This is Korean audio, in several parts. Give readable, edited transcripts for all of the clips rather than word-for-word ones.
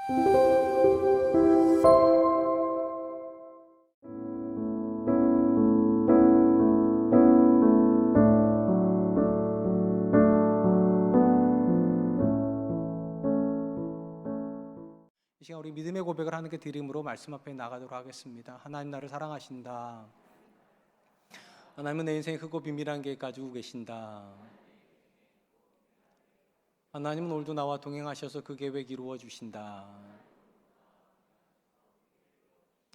이 시간 우리 믿음의 고백을 하나님께 드림으로 말씀 앞에 나가도록 하겠습니다. 하나님 나를 사랑하신다. 하나님은 내 인생에 크고 비밀한 계획 가지고 계신다. 하나님은 오늘도 나와 동행하셔서 그 계획 이루어 주신다.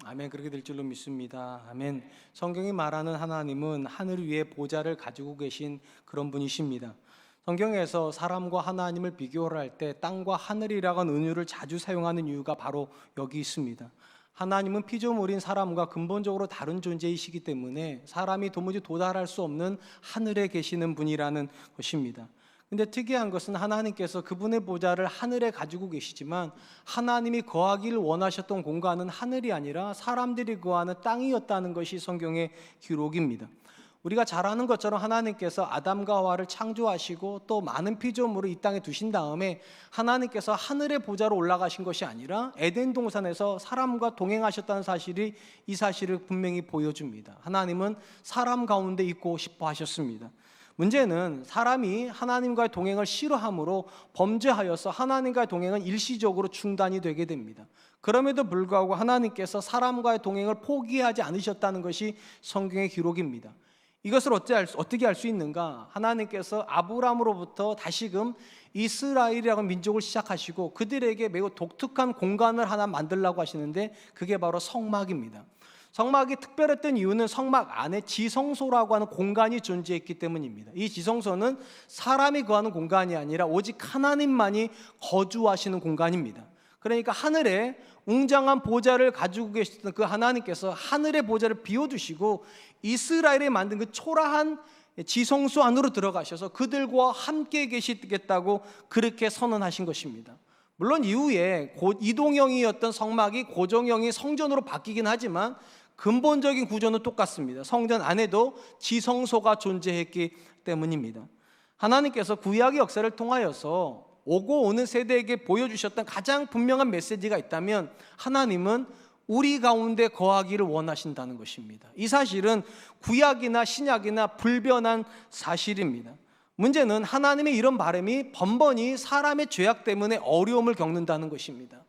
아멘. 그렇게 될 줄로 믿습니다. 아멘. 성경이 말하는 하나님은 하늘 위에 보좌를 가지고 계신 그런 분이십니다. 성경에서 사람과 하나님을 비교를 할 때 땅과 하늘이라고 하는 은유를 자주 사용하는 이유가 바로 여기 있습니다. 하나님은 피조물인 사람과 근본적으로 다른 존재이시기 때문에 사람이 도무지 도달할 수 없는 하늘에 계시는 분이라는 것입니다. 근데 특이한 것은 하나님께서 그분의 보좌를 하늘에 가지고 계시지만 하나님이 거하기를 원하셨던 공간은 하늘이 아니라 사람들이 거하는 땅이었다는 것이 성경의 기록입니다. 우리가 잘 아는 것처럼 하나님께서 아담과 하와를 창조하시고 또 많은 피조물을 이 땅에 두신 다음에 하나님께서 하늘의 보좌로 올라가신 것이 아니라 에덴 동산에서 사람과 동행하셨다는 사실이 이 사실을 분명히 보여줍니다. 하나님은 사람 가운데 있고 싶어 하셨습니다. 문제는 사람이 하나님과의 동행을 싫어함으로 범죄하여서 하나님과의 동행은 일시적으로 중단이 되게 됩니다. 그럼에도 불구하고 하나님께서 사람과의 동행을 포기하지 않으셨다는 것이 성경의 기록입니다. 이것을 어떻게 알 수 있는가? 하나님께서 아브라함으로부터 다시금 이스라엘이라는 민족을 시작하시고 그들에게 매우 독특한 공간을 하나 만들려고 하시는데 그게 바로 성막입니다. 성막이 특별했던 이유는 성막 안에 지성소라고 하는 공간이 존재했기 때문입니다. 이 지성소는 사람이 거하는 공간이 아니라 오직 하나님만이 거주하시는 공간입니다. 그러니까 하늘에 웅장한 보좌를 가지고 계시던 그 하나님께서 하늘의 보좌를 비워두시고 이스라엘에 만든 그 초라한 지성소 안으로 들어가셔서 그들과 함께 계시겠다고 그렇게 선언하신 것입니다. 물론 이후에 이동형이었던 성막이 고정형이 성전으로 바뀌긴 하지만 근본적인 구조는 똑같습니다. 성전 안에도 지성소가 존재했기 때문입니다. 하나님께서 구약의 역사를 통하여서 오고 오는 세대에게 보여주셨던 가장 분명한 메시지가 있다면 하나님은 우리 가운데 거하기를 원하신다는 것입니다. 이 사실은 구약이나 신약이나 불변한 사실입니다. 문제는 하나님의 이런 바람이 번번이 사람의 죄악 때문에 어려움을 겪는다는 것입니다.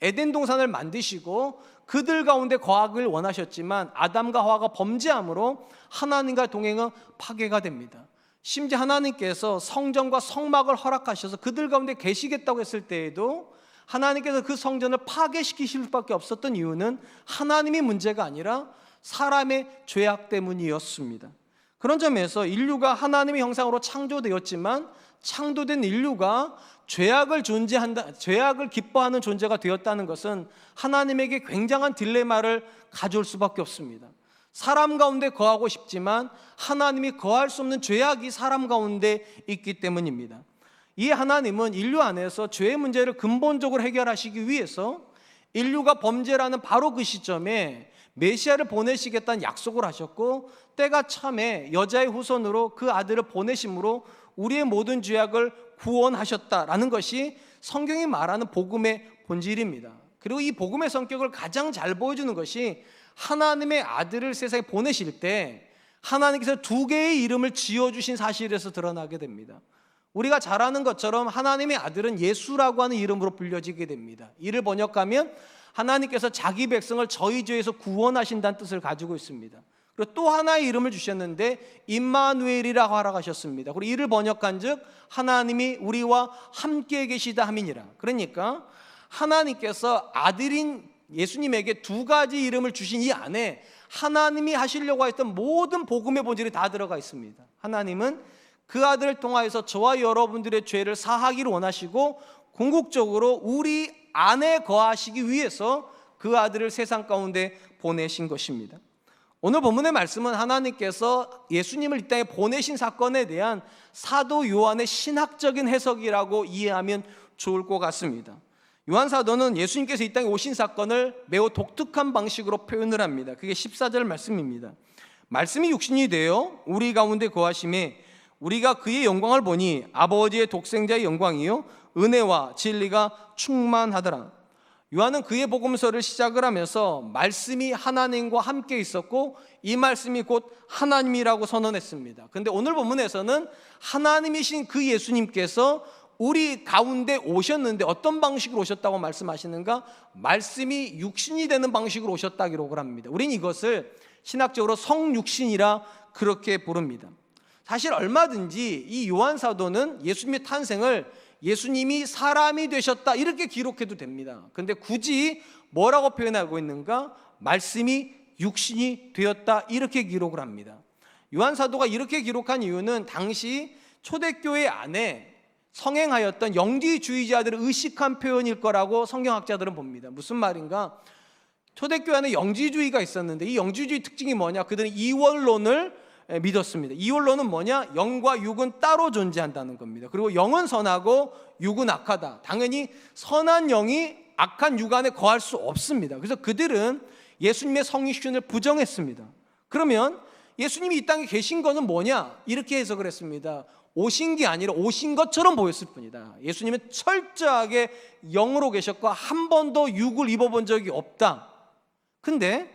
에덴 동산을 만드시고 그들 가운데 거하기를 원하셨지만 아담과 하와가 범죄함으로 하나님과 동행은 파괴가 됩니다. 심지어 하나님께서 성전과 성막을 허락하셔서 그들 가운데 계시겠다고 했을 때에도 하나님께서 그 성전을 파괴시키실 수밖에 없었던 이유는 하나님의 문제가 아니라 사람의 죄악 때문이었습니다. 그런 점에서 인류가 하나님의 형상으로 창조되었지만 창조된 인류가 죄악을 기뻐하는 존재가 되었다는 것은 하나님에게 굉장한 딜레마를 가져올 수밖에 없습니다. 사람 가운데 거하고 싶지만 하나님이 거할 수 없는 죄악이 사람 가운데 있기 때문입니다. 이 하나님은 인류 안에서 죄의 문제를 근본적으로 해결하시기 위해서 인류가 범죄라는 바로 그 시점에 메시아를 보내시겠다는 약속을 하셨고 때가 참에 여자의 후손으로 그 아들을 보내심으로 우리의 모든 죄악을 구원하셨다라는 것이 성경이 말하는 복음의 본질입니다. 그리고 이 복음의 성격을 가장 잘 보여주는 것이 하나님의 아들을 세상에 보내실 때 하나님께서 두 개의 이름을 지어주신 사실에서 드러나게 됩니다. 우리가 잘 아는 것처럼 하나님의 아들은 예수라고 하는 이름으로 불려지게 됩니다. 이를 번역하면 하나님께서 자기 백성을 저희 죄에서 구원하신다는 뜻을 가지고 있습니다. 그리고 또 하나의 이름을 주셨는데 임마누엘이라고 하라가셨습니다. 그리고 이를 번역한 즉 하나님이 우리와 함께 계시다 함이니라. 그러니까 하나님께서 아들인 예수님에게 두 가지 이름을 주신 이 안에 하나님이 하시려고 했던 모든 복음의 본질이 다 들어가 있습니다. 하나님은 그 아들을 통하여서 저와 여러분들의 죄를 사하기를 원하시고 궁극적으로 우리 안에 거하시기 위해서 그 아들을 세상 가운데 보내신 것입니다. 오늘 본문의 말씀은 하나님께서 예수님을 이 땅에 보내신 사건에 대한 사도 요한의 신학적인 해석이라고 이해하면 좋을 것 같습니다. 요한 사도는 예수님께서 이 땅에 오신 사건을 매우 독특한 방식으로 표현을 합니다. 그게 14절 말씀입니다. 말씀이 육신이 되어 우리 가운데 거하심에 우리가 그의 영광을 보니 아버지의 독생자의 영광이요 은혜와 진리가 충만하더라. 요한은 그의 복음서를 시작을 하면서 말씀이 하나님과 함께 있었고 이 말씀이 곧 하나님이라고 선언했습니다. 그런데 오늘 본문에서는 하나님이신 그 예수님께서 우리 가운데 오셨는데 어떤 방식으로 오셨다고 말씀하시는가? 말씀이 육신이 되는 방식으로 오셨다 기록을 합니다. 우리는 이것을 신학적으로 성육신이라 그렇게 부릅니다. 사실 얼마든지 이 요한 사도는 예수님의 탄생을 예수님이 사람이 되셨다 이렇게 기록해도 됩니다. 그런데 굳이 뭐라고 표현하고 있는가? 말씀이 육신이 되었다 이렇게 기록을 합니다. 요한 사도가 이렇게 기록한 이유는 당시 초대교회 안에 성행하였던 영지주의자들을 의식한 표현일 거라고 성경학자들은 봅니다. 무슨 말인가? 초대교회 안에 영지주의가 있었는데 이 영지주의 특징이 뭐냐? 그들은 이원론을 믿었습니다. 이원론은 뭐냐? 영과 육은 따로 존재한다는 겁니다. 그리고 영은 선하고 육은 악하다. 당연히 선한 영이 악한 육 안에 거할 수 없습니다. 그래서 그들은 예수님의 성육신을 부정했습니다. 그러면 예수님이 이 땅에 계신 것은 뭐냐? 이렇게 해석을 했습니다. 오신 게 아니라 오신 것처럼 보였을 뿐이다. 예수님은 철저하게 영으로 계셨고 한 번도 육을 입어본 적이 없다. 근데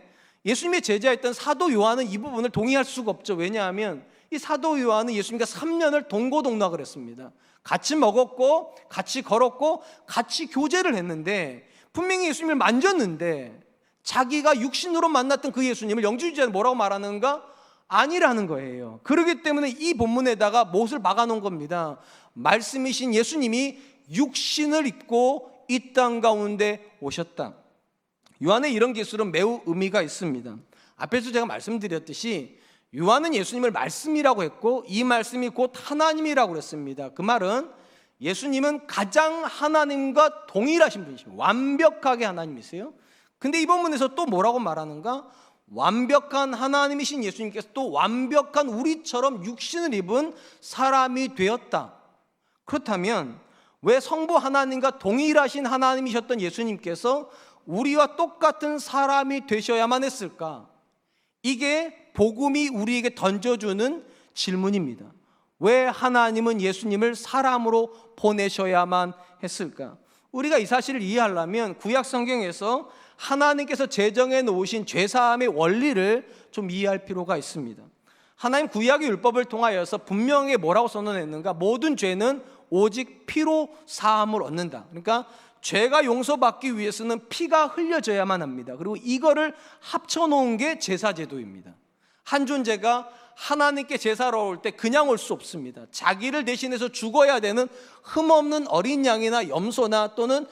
예수님의 제자였던 사도 요한은 이 부분을 동의할 수가 없죠. 왜냐하면 이 사도 요한은 예수님과 3년을 동고동락을 했습니다. 같이 먹었고 같이 걸었고 같이 교제를 했는데 분명히 예수님을 만졌는데 자기가 육신으로 만났던 그 예수님을 영지주의자는 뭐라고 말하는가? 아니라는 거예요. 그렇기 때문에 이 본문에다가 못을 박아놓은 겁니다. 말씀이신 예수님이 육신을 입고 이 땅 가운데 오셨다. 요한의 이런 기술은 매우 의미가 있습니다. 앞에서 제가 말씀드렸듯이 요한은 예수님을 말씀이라고 했고 이 말씀이 곧 하나님이라고 그랬습니다. 그 말은 예수님은 가장 하나님과 동일하신 분이십니다. 완벽하게 하나님이세요. 근데 이 본문에서 또 뭐라고 말하는가? 완벽한 하나님이신 예수님께서 또 완벽한 우리처럼 육신을 입은 사람이 되었다. 그렇다면 왜 성부 하나님과 동일하신 하나님이셨던 예수님께서 우리와 똑같은 사람이 되셔야만 했을까? 이게 복음이 우리에게 던져주는 질문입니다. 왜 하나님은 예수님을 사람으로 보내셔야만 했을까? 우리가 이 사실을 이해하려면 구약 성경에서 하나님께서 제정해 놓으신 죄사함의 원리를 좀 이해할 필요가 있습니다. 하나님 구약의 율법을 통하여서 분명히 뭐라고 선언했는가? 모든 죄는 오직 피로 사함을 얻는다. 그러니까 죄가 용서받기 위해서는 피가 흘려져야만 합니다. 그리고 이거를 합쳐놓은 게 제사제도입니다. 한 존재가 하나님께 제사로 올 때 그냥 올 수 없습니다. 자기를 대신해서 죽어야 되는 흠없는 어린 양이나 염소나 또는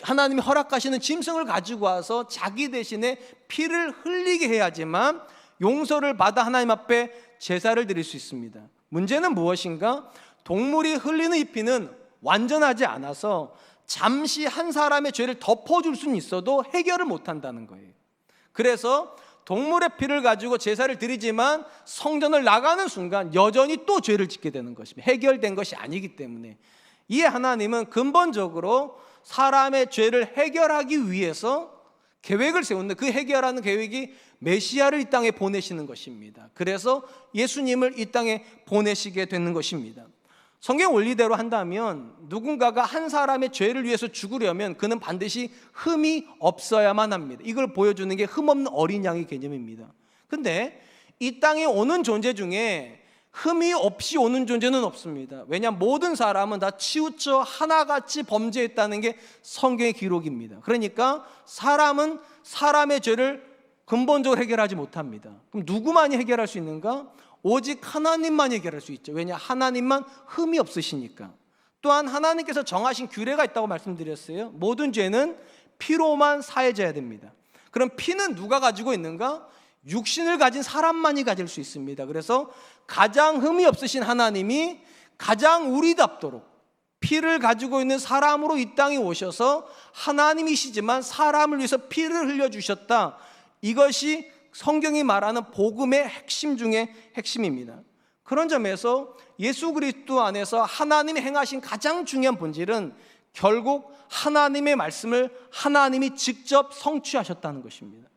하나님이 허락하시는 짐승을 가지고 와서 자기 대신에 피를 흘리게 해야지만 용서를 받아 하나님 앞에 제사를 드릴 수 있습니다. 문제는 무엇인가? 동물이 흘리는 이 피는 완전하지 않아서 잠시 한 사람의 죄를 덮어줄 수는 있어도 해결을 못한다는 거예요. 그래서 동물의 피를 가지고 제사를 드리지만 성전을 나가는 순간 여전히 또 죄를 짓게 되는 것입니다. 해결된 것이 아니기 때문에. 이에 하나님은 근본적으로 사람의 죄를 해결하기 위해서 계획을 세웠는데 그 해결하는 계획이 메시아를 이 땅에 보내시는 것입니다. 그래서 예수님을 이 땅에 보내시게 되는 것입니다. 성경 원리대로 한다면 누군가가 한 사람의 죄를 위해서 죽으려면 그는 반드시 흠이 없어야만 합니다. 이걸 보여주는 게 흠없는 어린 양의 개념입니다. 근데 이 땅에 오는 존재 중에 흠이 없이 오는 존재는 없습니다. 왜냐하면 모든 사람은 다 치우쳐 하나같이 범죄했다는 게 성경의 기록입니다. 그러니까 사람은 사람의 죄를 근본적으로 해결하지 못합니다. 그럼 누구만이 해결할 수 있는가? 오직 하나님만 해결할 수 있죠. 왜냐? 하나님만 흠이 없으시니까. 또한 하나님께서 정하신 규례가 있다고 말씀드렸어요. 모든 죄는 피로만 사해져야 됩니다. 그럼 피는 누가 가지고 있는가? 육신을 가진 사람만이 가질 수 있습니다. 그래서 가장 흠이 없으신 하나님이 가장 우리답도록 피를 가지고 있는 사람으로 이 땅에 오셔서 하나님이시지만 사람을 위해서 피를 흘려주셨다. 이것이 성경이 말하는 복음의 핵심 중에 핵심입니다. 그런 점에서 예수 그리스도 안에서 하나님이 행하신 가장 중요한 본질은 결국 하나님의 말씀을 하나님이 직접 성취하셨다는 것입니다.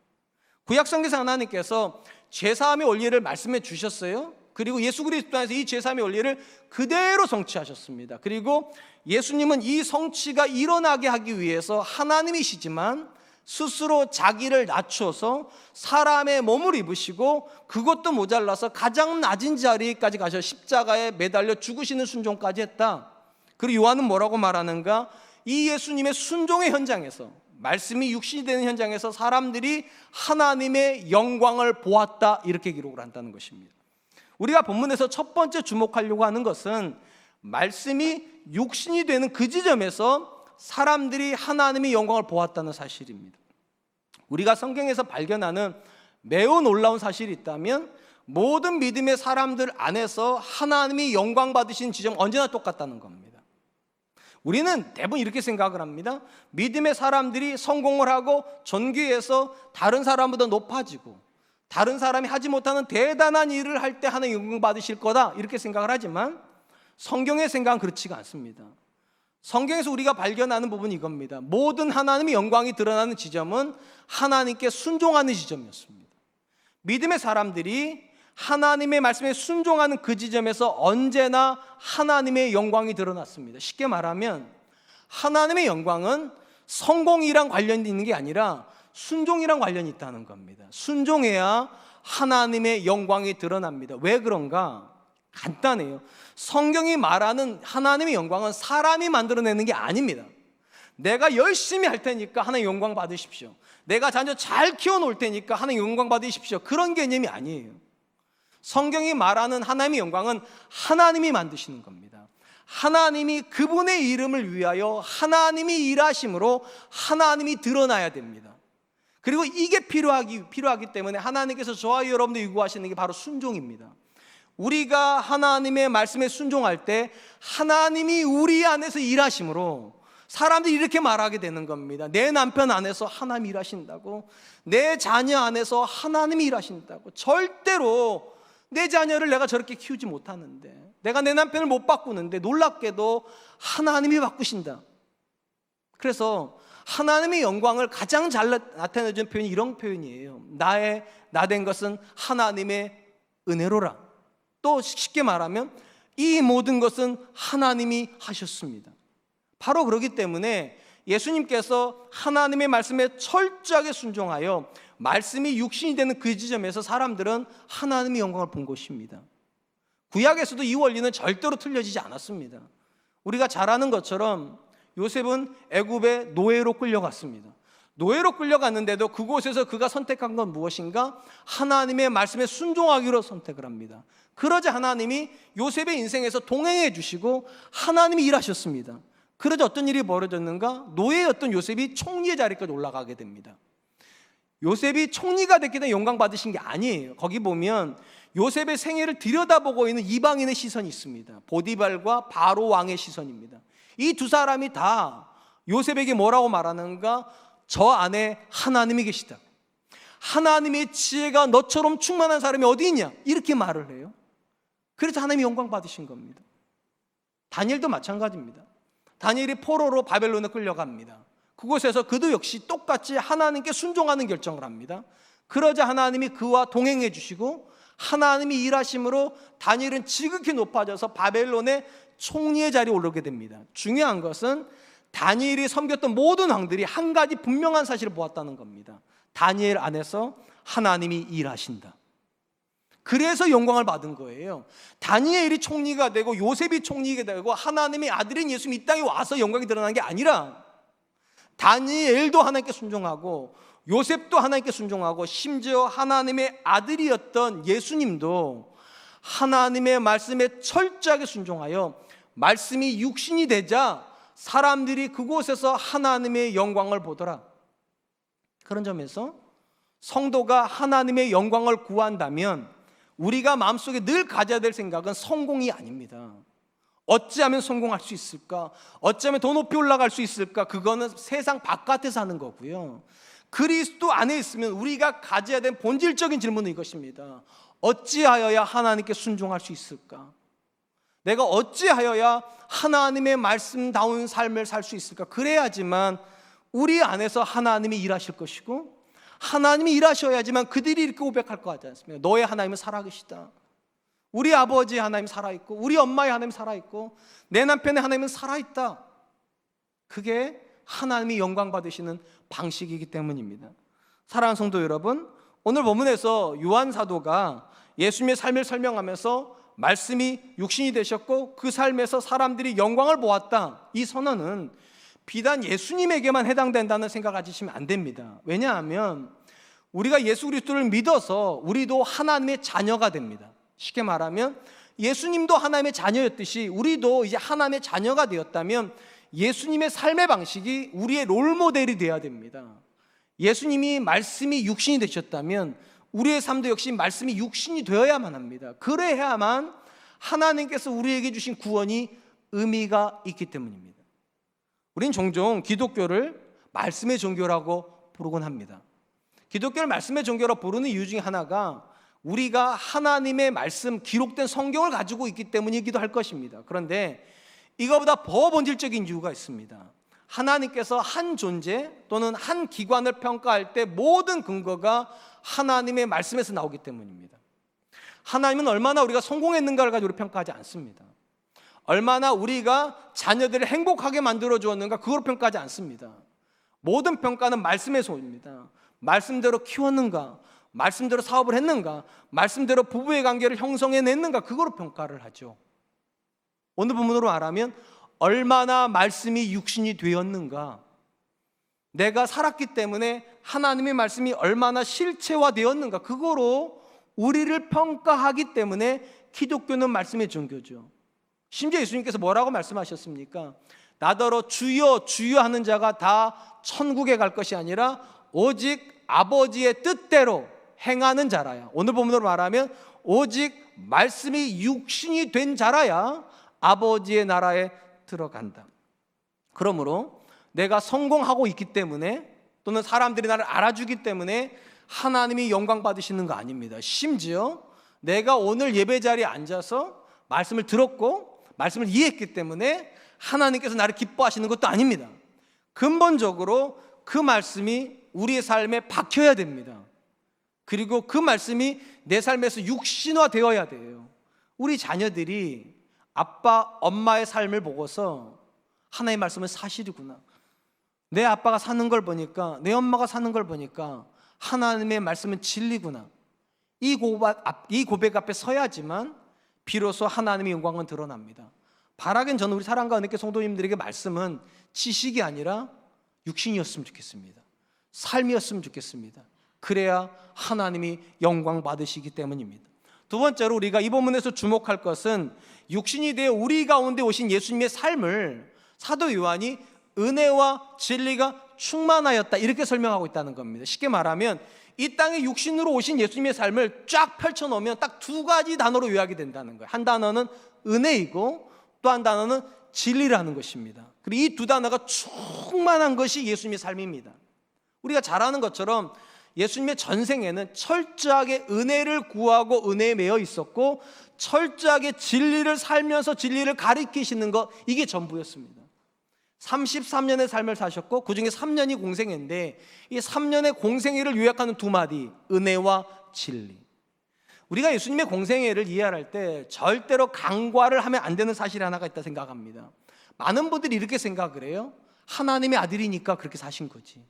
구약 성경에서 하나님께서 죄사함의 원리를 말씀해 주셨어요. 그리고 예수 그리스도 안에서 이 제3의 원리를 그대로 성취하셨습니다. 그리고 예수님은 이 성취가 일어나게 하기 위해서 하나님이시지만 스스로 자기를 낮춰서 사람의 몸을 입으시고 그것도 모자라서 가장 낮은 자리까지 가셔 십자가에 매달려 죽으시는 순종까지 했다. 그리고 요한은 뭐라고 말하는가? 이 예수님의 순종의 현장에서, 말씀이 육신이 되는 현장에서 사람들이 하나님의 영광을 보았다, 이렇게 기록을 한다는 것입니다. 우리가 본문에서 첫 번째 주목하려고 하는 것은 말씀이 육신이 되는 그 지점에서 사람들이 하나님의 영광을 보았다는 사실입니다. 우리가 성경에서 발견하는 매우 놀라운 사실이 있다면 모든 믿음의 사람들 안에서 하나님이 영광 받으신 지점 언제나 똑같다는 겁니다. 우리는 대부분 이렇게 생각을 합니다. 믿음의 사람들이 성공을 하고 존귀해서 다른 사람보다 높아지고 다른 사람이 하지 못하는 대단한 일을 할 때 하나님 영광 받으실 거다, 이렇게 생각을 하지만 성경의 생각은 그렇지가 않습니다. 성경에서 우리가 발견하는 부분이 이겁니다. 모든 하나님의 영광이 드러나는 지점은 하나님께 순종하는 지점이었습니다. 믿음의 사람들이 하나님의 말씀에 순종하는 그 지점에서 언제나 하나님의 영광이 드러났습니다. 쉽게 말하면 하나님의 영광은 성공이랑 관련이 있는 게 아니라 순종이랑 관련이 있다는 겁니다. 순종해야 하나님의 영광이 드러납니다. 왜 그런가? 간단해요. 성경이 말하는 하나님의 영광은 사람이 만들어내는 게 아닙니다. 내가 열심히 할 테니까 하나님 영광 받으십시오. 내가 자녀 잘 키워놓을 테니까 하나님 영광 받으십시오. 그런 개념이 아니에요. 성경이 말하는 하나님의 영광은 하나님이 만드시는 겁니다. 하나님이 그분의 이름을 위하여 하나님이 일하심으로 하나님이 드러나야 됩니다. 그리고 이게 필요하기 때문에 하나님께서 저와 여러분들 요구하시는 게 바로 순종입니다. 우리가 하나님의 말씀에 순종할 때 하나님이 우리 안에서 일하심으로 사람들이 이렇게 말하게 되는 겁니다. 내 남편 안에서 하나님이 일하신다고, 내 자녀 안에서 하나님이 일하신다고. 절대로 내 자녀를 내가 저렇게 키우지 못하는데, 내가 내 남편을 못 바꾸는데 놀랍게도 하나님이 바꾸신다. 그래서 하나님의 영광을 가장 잘 나타내준 표현이 이런 표현이에요. 나 된 것은 하나님의 은혜로라. 또 쉽게 말하면 이 모든 것은 하나님이 하셨습니다. 바로 그렇기 때문에 예수님께서 하나님의 말씀에 철저하게 순종하여 말씀이 육신이 되는 그 지점에서 사람들은 하나님의 영광을 본 것입니다. 구약에서도 이 원리는 절대로 틀려지지 않았습니다. 우리가 잘 아는 것처럼 요셉은 애굽의 노예로 끌려갔습니다. 노예로 끌려갔는데도 그곳에서 그가 선택한 건 무엇인가? 하나님의 말씀에 순종하기로 선택을 합니다. 그러자 하나님이 요셉의 인생에서 동행해 주시고 하나님이 일하셨습니다. 그러자 어떤 일이 벌어졌는가? 노예였던 요셉이 총리의 자리까지 올라가게 됩니다. 요셉이 총리가 됐기 때문에 영광 받으신 게 아니에요. 거기 보면 요셉의 생애를 들여다보고 있는 이방인의 시선이 있습니다. 보디발과 바로 왕의 시선입니다. 이 두 사람이 다 요셉에게 뭐라고 말하는가? 저 안에 하나님이 계시다. 하나님의 지혜가 너처럼 충만한 사람이 어디 있냐? 이렇게 말을 해요. 그래서 하나님이 영광 받으신 겁니다. 다니엘도 마찬가지입니다. 다니엘이 포로로 바벨론에 끌려갑니다. 그곳에서 그도 역시 똑같이 하나님께 순종하는 결정을 합니다. 그러자 하나님이 그와 동행해 주시고 하나님이 일하심으로 다니엘은 지극히 높아져서 바벨론의 총리의 자리에 오르게 됩니다. 중요한 것은 다니엘이 섬겼던 모든 왕들이 한 가지 분명한 사실을 보았다는 겁니다. 다니엘 안에서 하나님이 일하신다. 그래서 영광을 받은 거예요. 다니엘이 총리가 되고 요셉이 총리가 되고 하나님의 아들인 예수님이 이 땅에 와서 영광이 드러난 게 아니라 다니엘도 하나님께 순종하고 요셉도 하나님께 순종하고 심지어 하나님의 아들이었던 예수님도 하나님의 말씀에 철저하게 순종하여 말씀이 육신이 되자 사람들이 그곳에서 하나님의 영광을 보더라. 그런 점에서 성도가 하나님의 영광을 구한다면 우리가 마음속에 늘 가져야 될 생각은 성공이 아닙니다. 어찌하면 성공할 수 있을까? 어찌하면 더 높이 올라갈 수 있을까? 그거는 세상 바깥에서 하는 거고요. 그리스도 안에 있으면 우리가 가져야 될 본질적인 질문은 이것입니다. 어찌하여야 하나님께 순종할 수 있을까? 내가 어찌하여야 하나님의 말씀다운 삶을 살 수 있을까? 그래야지만 우리 안에서 하나님이 일하실 것이고 하나님이 일하셔야지만 그들이 이렇게 고백할 것 같지 않습니까? 너의 하나님은 살아계시다. 우리 아버지의 하나님 살아있고 우리 엄마의 하나님 살아있고 내 남편의 하나님은 살아있다. 그게 하나님이 영광 받으시는 방식이기 때문입니다. 사랑하는 성도 여러분, 오늘 본문에서 요한 사도가 예수님의 삶을 설명하면서 말씀이 육신이 되셨고 그 삶에서 사람들이 영광을 보았다, 이 선언은 비단 예수님에게만 해당된다는 생각 가지시면 안 됩니다. 왜냐하면 우리가 예수 그리스도를 믿어서 우리도 하나님의 자녀가 됩니다. 쉽게 말하면 예수님도 하나님의 자녀였듯이 우리도 이제 하나님의 자녀가 되었다면 예수님의 삶의 방식이 우리의 롤모델이 되어야 됩니다. 예수님이 말씀이 육신이 되셨다면 우리의 삶도 역시 말씀이 육신이 되어야만 합니다. 그래야만 하나님께서 우리에게 주신 구원이 의미가 있기 때문입니다. 우린 종종 기독교를 말씀의 종교라고 부르곤 합니다. 기독교를 말씀의 종교라고 부르는 이유 중에 하나가 우리가 하나님의 말씀, 기록된 성경을 가지고 있기 때문이기도 할 것입니다. 그런데 이거보다 더 본질적인 이유가 있습니다. 하나님께서 한 존재 또는 한 기관을 평가할 때 모든 근거가 하나님의 말씀에서 나오기 때문입니다. 하나님은 얼마나 우리가 성공했는가를 가지고 우리 평가하지 않습니다. 얼마나 우리가 자녀들을 행복하게 만들어 주었는가 그걸 평가하지 않습니다. 모든 평가는 말씀에서 옵니다. 말씀대로 키웠는가, 말씀대로 사업을 했는가, 말씀대로 부부의 관계를 형성해냈는가, 그거로 평가를 하죠. 오늘 본문으로 말하면 얼마나 말씀이 육신이 되었는가, 내가 살았기 때문에 하나님의 말씀이 얼마나 실체화되었는가, 그거로 우리를 평가하기 때문에 기독교는 말씀의 종교죠. 심지어 예수님께서 뭐라고 말씀하셨습니까? 나더러 주여 주여 하는 자가 다 천국에 갈 것이 아니라 오직 아버지의 뜻대로 행하는 자라야, 오늘 본문으로 말하면 오직 말씀이 육신이 된 자라야 아버지의 나라에 들어간다. 그러므로 내가 성공하고 있기 때문에 또는 사람들이 나를 알아주기 때문에 하나님이 영광 받으시는 거 아닙니다. 심지어 내가 오늘 예배 자리에 앉아서 말씀을 들었고 말씀을 이해했기 때문에 하나님께서 나를 기뻐하시는 것도 아닙니다. 근본적으로 그 말씀이 우리의 삶에 박혀야 됩니다. 그리고 그 말씀이 내 삶에서 육신화 되어야 돼요. 우리 자녀들이 아빠, 엄마의 삶을 보고서 하나님의 말씀은 사실이구나, 내 아빠가 사는 걸 보니까, 내 엄마가 사는 걸 보니까 하나님의 말씀은 진리구나, 이 고백 앞에 서야지만 비로소 하나님의 영광은 드러납니다. 바라긴 저는 우리 사랑과 은혜교회 성도님들에게 말씀은 지식이 아니라 육신이었으면 좋겠습니다. 삶이었으면 좋겠습니다. 그래야 하나님이 영광 받으시기 때문입니다. 두 번째로 우리가 이 본문에서 주목할 것은 육신이 되어 우리 가운데 오신 예수님의 삶을 사도 요한이 은혜와 진리가 충만하였다, 이렇게 설명하고 있다는 겁니다. 쉽게 말하면 이 땅에 육신으로 오신 예수님의 삶을 쫙 펼쳐놓으면 딱 두 가지 단어로 요약이 된다는 거예요. 한 단어는 은혜이고 또 한 단어는 진리라는 것입니다. 그리고 이 두 단어가 충만한 것이 예수님의 삶입니다. 우리가 잘 아는 것처럼 예수님의 전생에는 철저하게 은혜를 구하고 은혜에 매여 있었고 철저하게 진리를 살면서 진리를 가리키시는 것, 이게 전부였습니다. 33년의 삶을 사셨고 그 중에 3년이 공생애인데 이 3년의 공생애를 요약하는 두 마디, 은혜와 진리. 우리가 예수님의 공생애를 이해할 때 절대로 간과를 하면 안 되는 사실 하나가 있다 생각합니다. 많은 분들이 이렇게 생각을 해요. 하나님의 아들이니까 그렇게 사신 거지.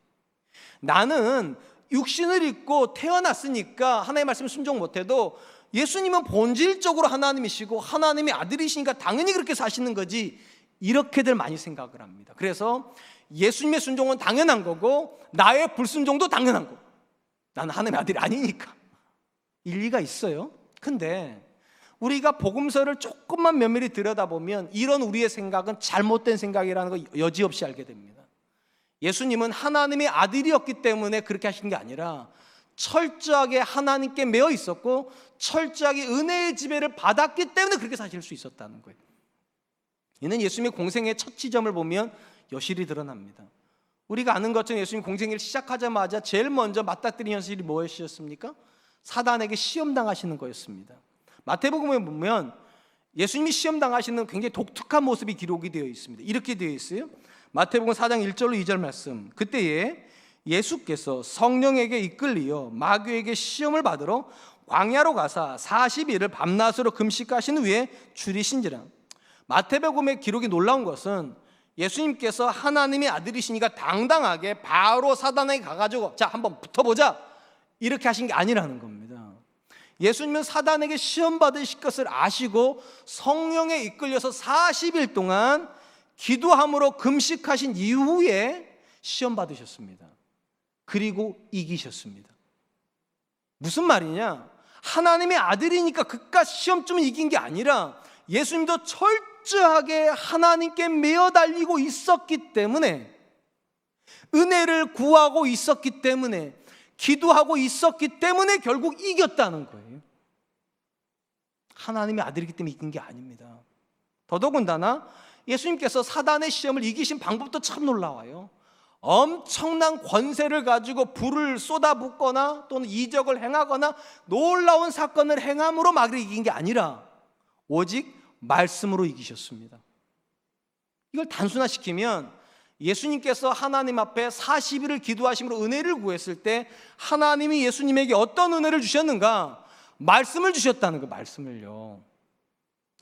나는 육신을 입고 태어났으니까 하나님의 말씀 순종 못해도 예수님은 본질적으로 하나님이시고 하나님의 아들이시니까 당연히 그렇게 사시는 거지, 이렇게들 많이 생각을 합니다. 그래서 예수님의 순종은 당연한 거고 나의 불순종도 당연한 거고, 나는 하나님의 아들이 아니니까. 일리가 있어요. 근데 우리가 복음서를 조금만 면밀히 들여다보면 이런 우리의 생각은 잘못된 생각이라는 거 여지없이 알게 됩니다. 예수님은 하나님의 아들이었기 때문에 그렇게 하신 게 아니라 철저하게 하나님께 매여 있었고 철저하게 은혜의 지배를 받았기 때문에 그렇게 사실 수 있었다는 거예요. 이는 예수님의 공생의 첫 지점을 보면 여실히 드러납니다. 우리가 아는 것처럼 예수님 공생애를 시작하자마자 제일 먼저 맞닥뜨린 현실이 무엇이었습니까? 사단에게 시험당하시는 거였습니다. 마태복음에 보면 예수님이 시험당하시는 굉장히 독특한 모습이 기록이 되어 있습니다. 이렇게 되어 있어요. 마태복음 4장 1절로 2절 말씀. 그때에 예수께서 성령에게 이끌리어 마귀에게 시험을 받으러 광야로 가사 40일을 밤낮으로 금식하신 후에 줄이신지라. 마태복음의 기록이 놀라운 것은 예수님께서 하나님의 아들이시니까 당당하게 바로 사단에게 가가지고 자 한번 붙어보자 이렇게 하신 게 아니라는 겁니다. 예수님은 사단에게 시험 받으실 것을 아시고 성령에 이끌려서 40일 동안 기도함으로 금식하신 이후에 시험 받으셨습니다. 그리고 이기셨습니다. 무슨 말이냐? 하나님의 아들이니까 그깟 시험쯤은 이긴 게 아니라 예수님도 철저하게 하나님께 매어 달리고 있었기 때문에, 은혜를 구하고 있었기 때문에, 기도하고 있었기 때문에 결국 이겼다는 거예요. 하나님의 아들이기 때문에 이긴 게 아닙니다. 더더군다나 예수님께서 사단의 시험을 이기신 방법도 참 놀라워요. 엄청난 권세를 가지고 불을 쏟아붓거나 또는 이적을 행하거나 놀라운 사건을 행함으로 마귀를 이긴 게 아니라 오직 말씀으로 이기셨습니다. 이걸 단순화시키면 예수님께서 하나님 앞에 40일을 기도하심으로 은혜를 구했을 때 하나님이 예수님에게 어떤 은혜를 주셨는가? 말씀을 주셨다는 거예요. 말씀을요.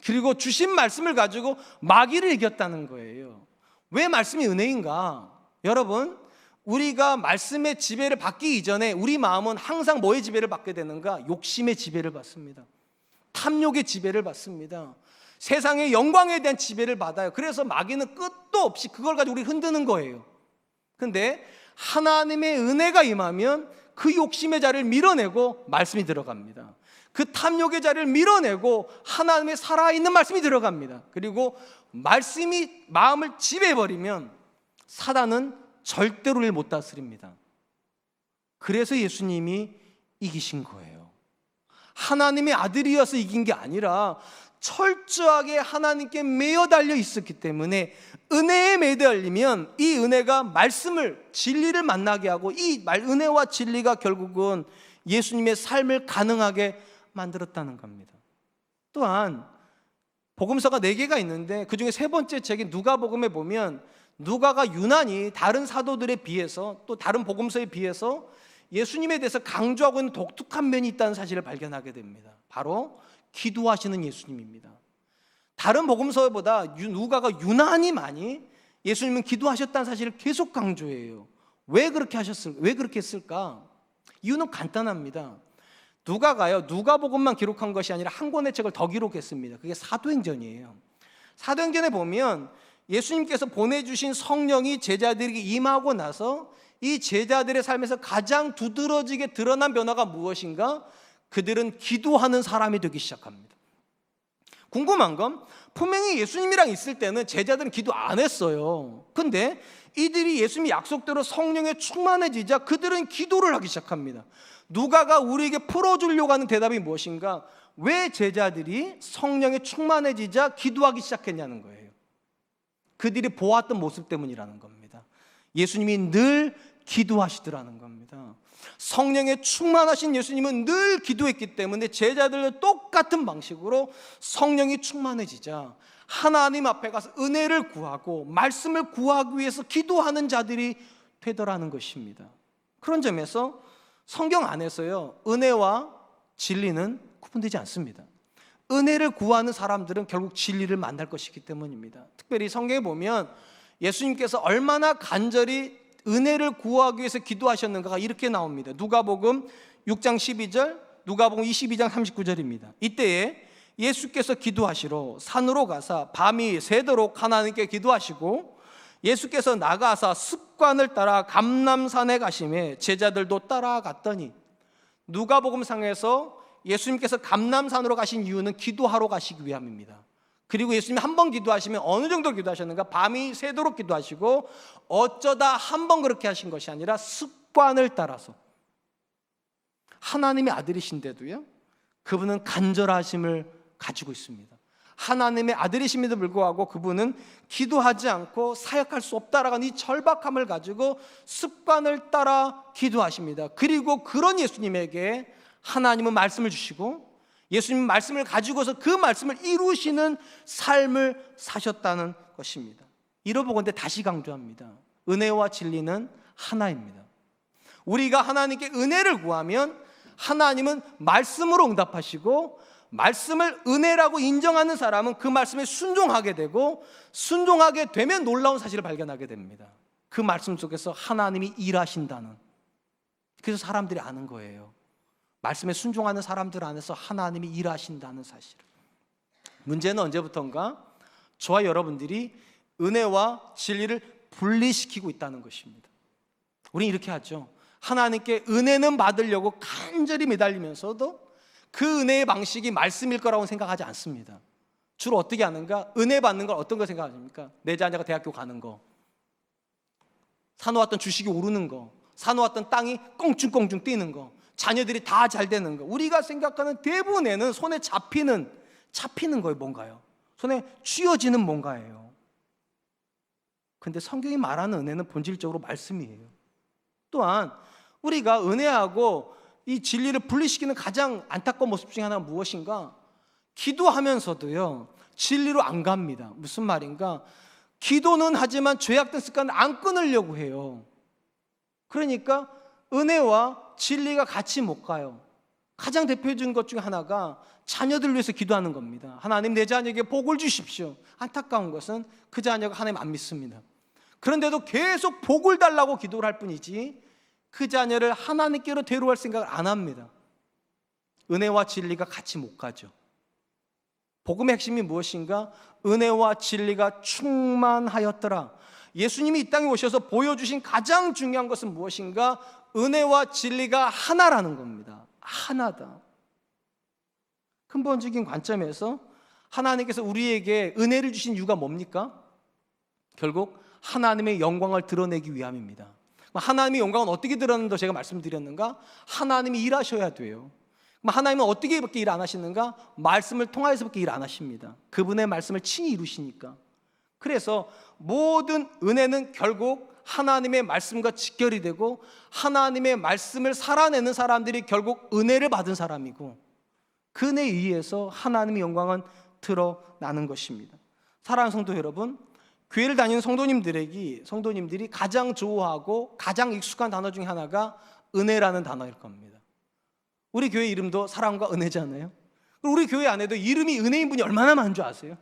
그리고 주신 말씀을 가지고 마귀를 이겼다는 거예요. 왜 말씀이 은혜인가? 여러분, 우리가 말씀의 지배를 받기 이전에 우리 마음은 항상 뭐의 지배를 받게 되는가? 욕심의 지배를 받습니다. 탐욕의 지배를 받습니다. 세상의 영광에 대한 지배를 받아요. 그래서 마귀는 끝도 없이 그걸 가지고 우리 흔드는 거예요. 근데 하나님의 은혜가 임하면 그 욕심의 자리를 밀어내고 말씀이 들어갑니다. 그 탐욕의 자리를 밀어내고 하나님의 살아있는 말씀이 들어갑니다. 그리고 말씀이 마음을 지배해버리면 사단은 절대로 우리를 못 다스립니다. 그래서 예수님이 이기신 거예요. 하나님의 아들이어서 이긴 게 아니라 철저하게 하나님께 매어 달려 있었기 때문에, 은혜에 매달리면 이 은혜가 말씀을, 진리를 만나게 하고 이 은혜와 진리가 결국은 예수님의 삶을 가능하게 만들었다는 겁니다. 또한 복음서가 4개가 있는데 그 중에 세 번째 책인 누가복음에 보면 누가가 유난히 다른 사도들에 비해서 또 다른 복음서에 비해서 예수님에 대해서 강조하고 있는 독특한 면이 있다는 사실을 발견하게 됩니다. 바로 기도하시는 예수님입니다. 다른 복음서보다 누가가 유난히 많이 예수님은 기도하셨다는 사실을 계속 강조해요. 왜 그렇게 했을까? 이유는 간단합니다. 누가가요, 누가복음만 기록한 것이 아니라 한 권의 책을 더 기록했습니다. 그게 사도행전이에요. 사도행전에 보면 예수님께서 보내주신 성령이 제자들에게 임하고 나서 이 제자들의 삶에서 가장 두드러지게 드러난 변화가 무엇인가? 그들은 기도하는 사람이 되기 시작합니다. 궁금한 건 분명히 예수님이랑 있을 때는 제자들은 기도 안 했어요. 근데 이들이 예수님이 약속대로 성령에 충만해지자 그들은 기도를 하기 시작합니다. 누가가 우리에게 풀어주려고 하는 대답이 무엇인가? 왜 제자들이 성령에 충만해지자 기도하기 시작했냐는 거예요. 그들이 보았던 모습 때문이라는 겁니다. 예수님이 늘 기도하시더라는 겁니다. 성령에 충만하신 예수님은 늘 기도했기 때문에 제자들도 똑같은 방식으로 성령이 충만해지자 하나님 앞에 가서 은혜를 구하고 말씀을 구하기 위해서 기도하는 자들이 되더라는 것입니다. 그런 점에서 성경 안에서요, 은혜와 진리는 구분되지 않습니다. 은혜를 구하는 사람들은 결국 진리를 만날 것이기 때문입니다. 특별히 성경에 보면 예수님께서 얼마나 간절히 은혜를 구하기 위해서 기도하셨는가가 이렇게 나옵니다. 누가복음 6장 12절, 누가복음 22장 39절입니다. 이때에 예수께서 기도하시러 산으로 가사 밤이 새도록 하나님께 기도하시고 예수께서 나가사 습관을 따라 감람산에 가심에 제자들도 따라갔더니, 누가복음상에서 예수님께서 감람산으로 가신 이유는 기도하러 가시기 위함입니다. 그리고 예수님이 한 번 기도하시면 어느 정도 기도하셨는가? 밤이 새도록 기도하시고 어쩌다 한 번 그렇게 하신 것이 아니라 습관을 따라서. 하나님의 아들이신데도요, 그분은 간절하심을 가지고 있습니다. 하나님의 아들이심에도 불구하고 그분은 기도하지 않고 사역할 수 없다라는 이 절박함을 가지고 습관을 따라 기도하십니다. 그리고 그런 예수님에게 하나님은 말씀을 주시고 예수님 말씀을 가지고서 그 말씀을 이루시는 삶을 사셨다는 것입니다. 이러보건대 다시 강조합니다. 은혜와 진리는 하나입니다. 우리가 하나님께 은혜를 구하면 하나님은 말씀으로 응답하시고 말씀을 은혜라고 인정하는 사람은 그 말씀에 순종하게 되고 순종하게 되면 놀라운 사실을 발견하게 됩니다. 그 말씀 속에서 하나님이 일하신다는, 그래서 사람들이 아는 거예요. 말씀에 순종하는 사람들 안에서 하나님이 일하신다는 사실을. 문제는 언제부턴가 저와 여러분들이 은혜와 진리를 분리시키고 있다는 것입니다. 우리는 이렇게 하죠. 하나님께 은혜는 받으려고 간절히 매달리면서도 그 은혜의 방식이 말씀일 거라고 생각하지 않습니다. 주로 어떻게 하는가? 은혜 받는 걸 어떤 거 생각하십니까? 내 자녀가 대학교 가는 거, 사놓았던 주식이 오르는 거, 사놓았던 땅이 껑충껑충 뛰는 거, 자녀들이 다 잘 되는 거. 우리가 생각하는 대부분에는 손에 잡히는 거예요. 뭔가요? 손에 쥐어지는 뭔가예요. 근데 성경이 말하는 은혜는 본질적으로 말씀이에요. 또한 우리가 은혜하고 이 진리를 분리시키는 가장 안타까운 모습 중에 하나가 무엇인가? 기도하면서도요, 진리로 안 갑니다. 무슨 말인가? 기도는 하지만 죄악된 습관을 안 끊으려고 해요. 그러니까 은혜와 진리가 같이 못 가요. 가장 대표적인 것 중에 하나가 자녀들을 위해서 기도하는 겁니다. 하나님, 내 자녀에게 복을 주십시오. 안타까운 것은 그 자녀가 하나님 안 믿습니다. 그런데도 계속 복을 달라고 기도를 할 뿐이지 그 자녀를 하나님께로 데려갈 생각을 안 합니다. 은혜와 진리가 같이 못 가죠. 복음의 핵심이 무엇인가? 은혜와 진리가 충만하였더라. 예수님이 이 땅에 오셔서 보여주신 가장 중요한 것은 무엇인가? 은혜와 진리가 하나라는 겁니다. 하나다. 근본적인 관점에서 하나님께서 우리에게 은혜를 주신 이유가 뭡니까? 결국 하나님의 영광을 드러내기 위함입니다. 하나님의 영광은 어떻게 드러나는가 제가 말씀드렸는가? 하나님이 일하셔야 돼요. 하나님은 어떻게 밖에 일 안 하시는가? 말씀을 통하여서밖에 일 안 하십니다. 그분의 말씀을 친히 이루시니까. 그래서 모든 은혜는 결국 하나님의 말씀과 직결이 되고 하나님의 말씀을 살아내는 사람들이 결국 은혜를 받은 사람이고 그 은혜에 의해서 하나님의 영광은 드러나는 것입니다. 사랑하는 성도 여러분, 교회를 다니는 성도님들이 가장 좋아하고 가장 익숙한 단어 중에 하나가 은혜라는 단어일 겁니다. 우리 교회 이름도 사랑과 은혜잖아요. 우리 교회 안에도 이름이 은혜인 분이 얼마나 많은 줄 아세요?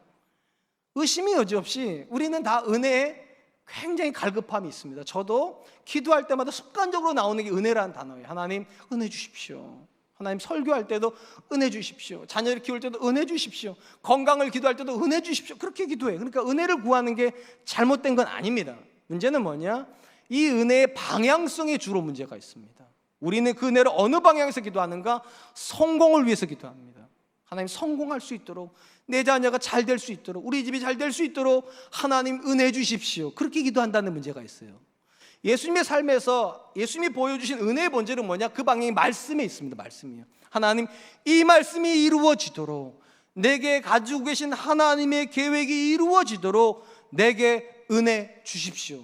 의심이 여지없이 우리는 다 은혜에 굉장히 갈급함이 있습니다. 저도 기도할 때마다 습관적으로 나오는 게 은혜라는 단어예요. 하나님, 은혜 주십시오. 하나님, 설교할 때도 은혜 주십시오. 자녀를 키울 때도 은혜 주십시오. 건강을 기도할 때도 은혜 주십시오. 그렇게 기도해. 그러니까 은혜를 구하는 게 잘못된 건 아닙니다. 문제는 뭐냐? 이 은혜의 방향성에 주로 문제가 있습니다. 우리는 그 은혜를 어느 방향에서 기도하는가? 성공을 위해서 기도합니다. 하나님, 성공할 수 있도록, 내 자녀가 잘 될 수 있도록, 우리 집이 잘 될 수 있도록 하나님 은혜 주십시오. 그렇게 기도한다는 문제가 있어요. 예수님의 삶에서 예수님이 보여주신 은혜의 본질은 뭐냐? 그 방향이 말씀에 있습니다. 말씀이요. 하나님, 이 말씀이 이루어지도록, 내게 가지고 계신 하나님의 계획이 이루어지도록 내게 은혜 주십시오.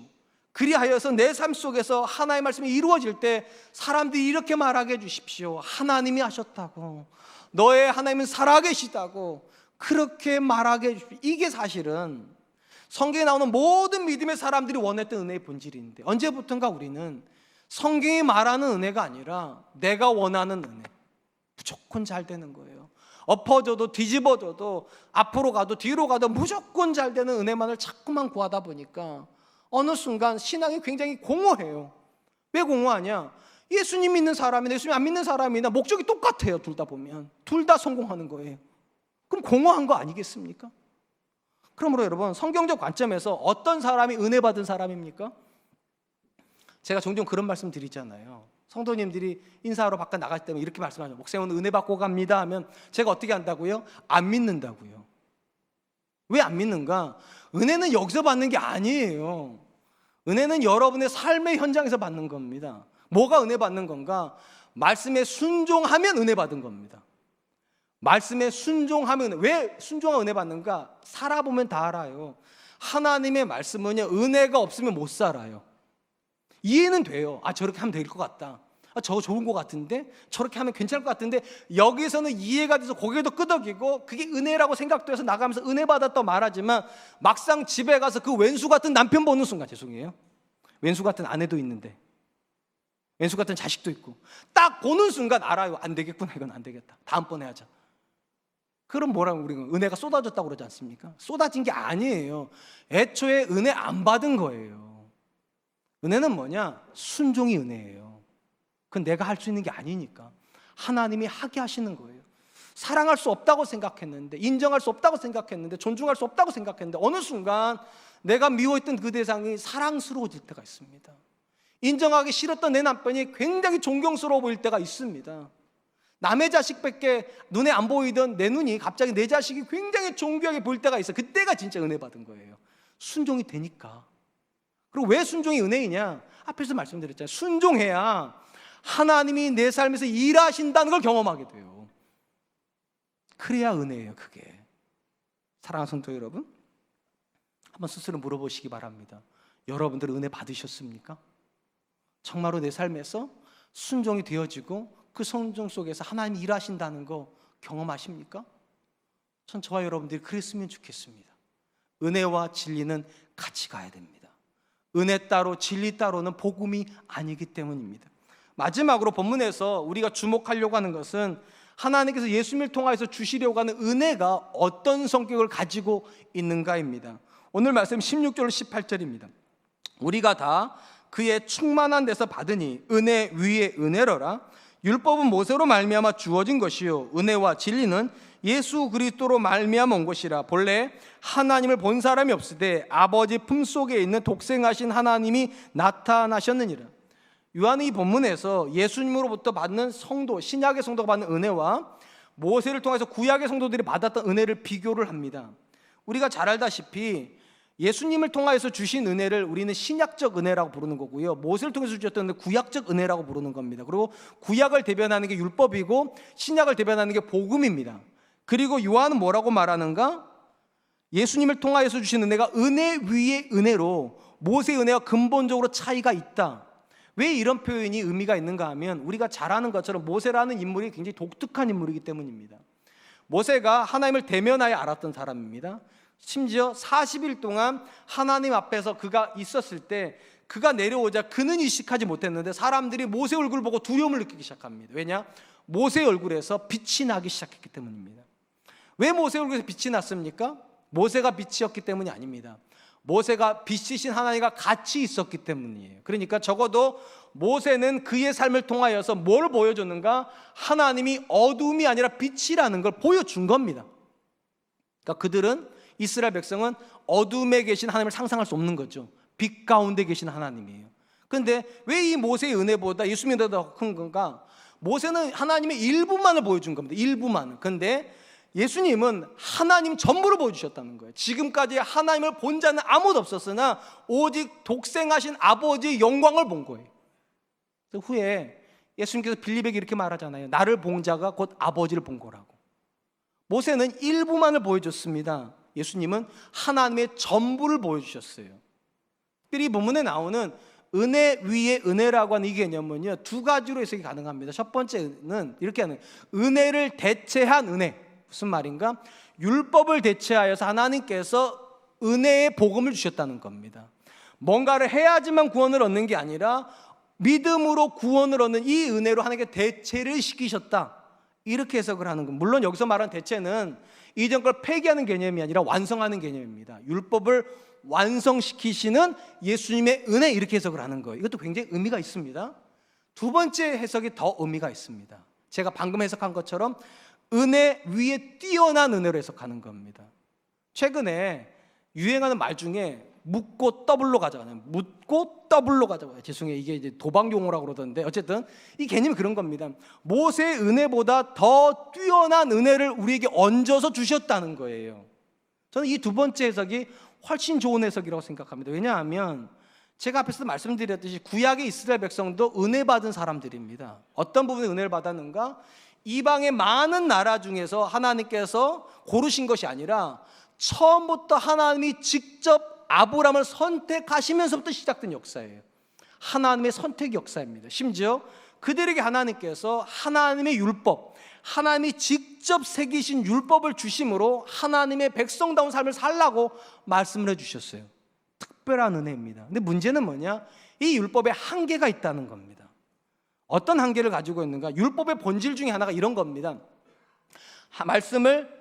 그리하여서 내 삶 속에서 하나님의 말씀이 이루어질 때 사람들이 이렇게 말하게 해주십시오. 하나님이 하셨다고, 너의 하나님은 살아계시다고 그렇게 말하게 해주십시오. 이게 사실은 성경에 나오는 모든 믿음의 사람들이 원했던 은혜의 본질인데, 언제부턴가 우리는 성경이 말하는 은혜가 아니라 내가 원하는 은혜, 무조건 잘 되는 거예요. 엎어져도 뒤집어져도 앞으로 가도 뒤로 가도 무조건 잘 되는 은혜만을 자꾸만 구하다 보니까 어느 순간 신앙이 굉장히 공허해요. 왜 공허하냐? 예수님 믿는 사람이나 예수님 안 믿는 사람이나 목적이 똑같아요. 둘 다 보면 둘 다 성공하는 거예요. 그럼 공허한 거 아니겠습니까? 그러므로 여러분, 성경적 관점에서 어떤 사람이 은혜 받은 사람입니까? 제가 종종 그런 말씀 드리잖아요. 성도님들이 인사하러 바깥 나갈 때면 이렇게 말씀하죠. 목사님, 은혜 받고 갑니다 하면 제가 어떻게 한다고요? 안 믿는다고요. 왜 안 믿는가? 은혜는 여기서 받는 게 아니에요. 은혜는 여러분의 삶의 현장에서 받는 겁니다. 뭐가 은혜 받는 건가? 말씀에 순종하면 은혜 받은 겁니다. 말씀에 순종하면, 왜 순종하면 은혜 받는가? 살아보면 다 알아요. 하나님의 말씀은요, 은혜가 없으면 못 살아요. 이해는 돼요. 아, 저렇게 하면 될 것 같다. 아, 저거 좋은 것 같은데? 저렇게 하면 괜찮을 것 같은데? 여기서는 이해가 돼서 고개도 끄덕이고 그게 은혜라고 생각돼서 나가면서 은혜 받았다 말하지만 막상 집에 가서 그 왼수 같은 남편 보는 순간, 죄송해요, 왼수 같은 아내도 있는데 왼수 같은 자식도 있고, 딱 보는 순간 알아요. 안 되겠구나, 이건 안 되겠다, 다음번에 하자. 그럼 뭐라고 우리가 은혜가 쏟아졌다고 그러지 않습니까? 쏟아진 게 아니에요. 애초에 은혜 안 받은 거예요. 은혜는 뭐냐? 순종이 은혜예요. 그건 내가 할 수 있는 게 아니니까 하나님이 하게 하시는 거예요. 사랑할 수 없다고 생각했는데, 인정할 수 없다고 생각했는데, 존중할 수 없다고 생각했는데, 어느 순간 내가 미워했던 그 대상이 사랑스러워질 때가 있습니다. 인정하기 싫었던 내 남편이 굉장히 존경스러워 보일 때가 있습니다. 남의 자식밖에 눈에 안 보이던 내 눈이 갑자기 내 자식이 굉장히 존귀하게 보일 때가 있어요. 그때가 진짜 은혜 받은 거예요. 순종이 되니까. 그리고 왜 순종이 은혜이냐? 앞에서 말씀드렸잖아요. 순종해야 하나님이 내 삶에서 일하신다는 걸 경험하게 돼요. 그래야 은혜예요, 그게. 사랑하는 성도 여러분, 한번 스스로 물어보시기 바랍니다. 여러분들 은혜 받으셨습니까? 정말로 내 삶에서 순종이 되어지고 그 순종 속에서 하나님이 일하신다는 거 경험하십니까? 전 저와 여러분들이 그랬으면 좋겠습니다. 은혜와 진리는 같이 가야 됩니다. 은혜 따로 진리 따로는 복음이 아니기 때문입니다. 마지막으로 본문에서 우리가 주목하려고 하는 것은 하나님께서 예수님을 통하여서 주시려고 하는 은혜가 어떤 성격을 가지고 있는가입니다. 오늘 말씀 16절 18절입니다. 우리가 다 그의 충만한 데서 받으니 은혜 위에 은혜로라. 율법은 모세로 말미암아 주어진 것이요 은혜와 진리는 예수 그리스도로 말미암아 온 것이라. 본래 하나님을 본 사람이 없으되 아버지 품속에 있는 독생하신 하나님이 나타나셨느니라. 요한은 이 본문에서 예수님으로부터 받는 성도, 신약의 성도가 받는 은혜와 모세를 통해서 구약의 성도들이 받았던 은혜를 비교를 합니다. 우리가 잘 알다시피 예수님을 통하여서 주신 은혜를 우리는 신약적 은혜라고 부르는 거고요, 모세를 통해서 주셨던 은혜를 구약적 은혜라고 부르는 겁니다. 그리고 구약을 대변하는 게 율법이고 신약을 대변하는 게 복음입니다. 그리고 요한은 뭐라고 말하는가? 예수님을 통하여서 주신 은혜가 은혜 위에 은혜로 모세의 은혜와 근본적으로 차이가 있다. 왜 이런 표현이 의미가 있는가 하면 우리가 잘 아는 것처럼 모세라는 인물이 굉장히 독특한 인물이기 때문입니다. 모세가 하나님을 대면하여 알았던 사람입니다. 심지어 40일 동안 하나님 앞에서 그가 있었을 때 그가 내려오자 그는 인식하지 못했는데 사람들이 모세 얼굴을 보고 두려움을 느끼기 시작합니다. 왜냐? 모세 얼굴에서 빛이 나기 시작했기 때문입니다. 왜 모세 얼굴에서 빛이 났습니까? 모세가 빛이었기 때문이 아닙니다. 모세가 빛이신 하나님과 같이 있었기 때문이에요. 그러니까 적어도 모세는 그의 삶을 통하여서 뭘 보여줬는가? 하나님이 어둠이 아니라 빛이라는 걸 보여준 겁니다. 그러니까 그들은, 이스라엘 백성은 어둠에 계신 하나님을 상상할 수 없는 거죠. 빛 가운데 계신 하나님이에요. 그런데 왜 이 모세의 은혜보다 예수님의 은혜가 더 큰 건가? 모세는 하나님의 일부만을 보여준 겁니다. 일부만. 그런데 예수님은 하나님 전부를 보여주셨다는 거예요. 지금까지 하나님을 본 자는 아무도 없었으나 오직 독생하신 아버지의 영광을 본 거예요. 그 후에 예수님께서 빌립에게 이렇게 말하잖아요. 나를 본 자가 곧 아버지를 본 거라고. 모세는 일부만을 보여줬습니다. 예수님은 하나님의 전부를 보여주셨어요. 특별히 이 본문에 나오는 은혜 위에 은혜라고 하는 이 개념은요, 두 가지로 해석이 가능합니다. 첫 번째는 이렇게 하는, 은혜를 대체한 은혜. 무슨 말인가? 율법을 대체하여서 하나님께서 은혜의 복음을 주셨다는 겁니다. 뭔가를 해야지만 구원을 얻는 게 아니라 믿음으로 구원을 얻는 이 은혜로 하나님께 대체를 시키셨다, 이렇게 해석을 하는 겁니다. 물론 여기서 말하는 대체는 이전 걸 폐기하는 개념이 아니라 완성하는 개념입니다. 율법을 완성시키시는 예수님의 은혜, 이렇게 해석을 하는 거예요. 이것도 굉장히 의미가 있습니다. 두 번째 해석이 더 의미가 있습니다. 제가 방금 해석한 것처럼 은혜 위에 뛰어난 은혜로 해석하는 겁니다. 최근에 유행하는 말 중에 묻고 더블로 가져가는, 묻고 더블로 가져가요. 죄송해요, 이게 이제 도박 용어라고 그러던데 어쨌든 이 개념이 그런 겁니다. 모세의 은혜보다 더 뛰어난 은혜를 우리에게 얹어서 주셨다는 거예요. 저는 이 두 번째 해석이 훨씬 좋은 해석이라고 생각합니다. 왜냐하면 제가 앞에서 말씀드렸듯이 구약의 이스라엘 백성도 은혜 받은 사람들입니다. 어떤 부분에 은혜를 받았는가? 이방의 많은 나라 중에서 하나님께서 고르신 것이 아니라 처음부터 하나님이 직접 아브라함을 선택하시면서부터 시작된 역사예요. 하나님의 선택 역사입니다. 심지어 그들에게 하나님께서 하나님의 율법, 하나님이 직접 새기신 율법을 주심으로 하나님의 백성다운 삶을 살라고 말씀을 해주셨어요. 특별한 은혜입니다. 근데 문제는 뭐냐? 이 율법에 한계가 있다는 겁니다. 어떤 한계를 가지고 있는가? 율법의 본질 중에 하나가 이런 겁니다. 말씀을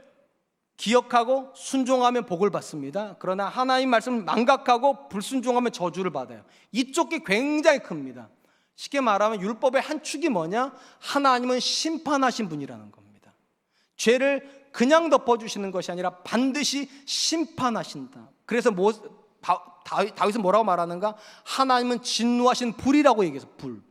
기억하고 순종하면 복을 받습니다. 그러나 하나님 말씀을 망각하고 불순종하면 저주를 받아요. 이쪽이 굉장히 큽니다. 쉽게 말하면 율법의 한 축이 뭐냐? 하나님은 심판하신 분이라는 겁니다. 죄를 그냥 덮어주시는 것이 아니라 반드시 심판하신다. 그래서 다윗은 뭐라고 말하는가? 하나님은 진노하신 불이라고 얘기해서 불.